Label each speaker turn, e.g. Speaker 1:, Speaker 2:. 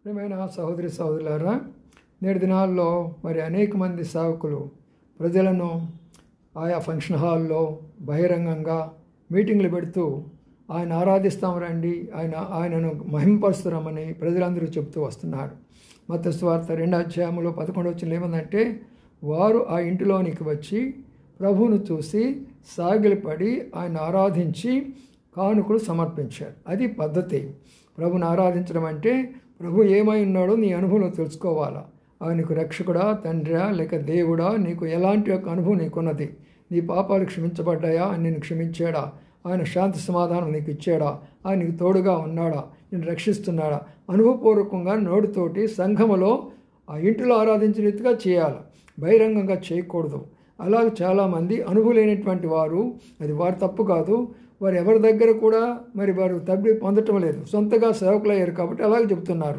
Speaker 1: ప్రియమైన సహోదరి సహోదరులారా, నేటి దినాల్లో మరి అనేక మంది సేవకులు ప్రజలను ఆయా ఫంక్షన్ హాల్లో బహిరంగంగా మీటింగ్లు పెడుతూ ఆయన ఆరాధిస్తాం రండి, ఆయనను మహింపరుస్తున్నామని ప్రజలందరూ చెబుతూ వస్తున్నారు. మత్తయి సువార్త 2:11 ఏమందంటే, వారు ఆ ఇంటిలోనికి వచ్చి ప్రభువును చూసి సాగిలపడి ఆయన ఆరాధించి కానుకలు సమర్పించారు. అది పద్ధతి. ప్రభుని ఆరాధించడం అంటే ప్రభు ఏమై ఉన్నాడో నీ అనుభవంలో తెలుసుకోవాలా. ఆయనకు రక్షకుడా, తండ్రా, లేక దేవుడా, నీకు ఎలాంటి యొక్క అనుభవం నీకున్నది, నీ పాపాలు క్షమించబడ్డాయా, నిన్ను క్షమించాడా, ఆయన శాంతి సమాధానం నీకు ఇచ్చాడా, ఆయన నీకు తోడుగా ఉన్నాడా, నిన్ను రక్షిస్తున్నాడా, అనుభవపూర్వకంగా నోటితోటి సంఘములో ఆ ఇంటిలో ఆరాధించిన రీతిగా చేయాలి, బహిరంగంగా చేయకూడదు. అలాగే చాలామంది అనుభవం లేనటువంటి వారు, అది వారి తప్పు కాదు, వారు ఎవరి దగ్గర కూడా మరి వారు తప్పి పొందటం లేదు, సొంతగా సేవకులు అయ్యారు కాబట్టి అలాగే చెబుతున్నారు.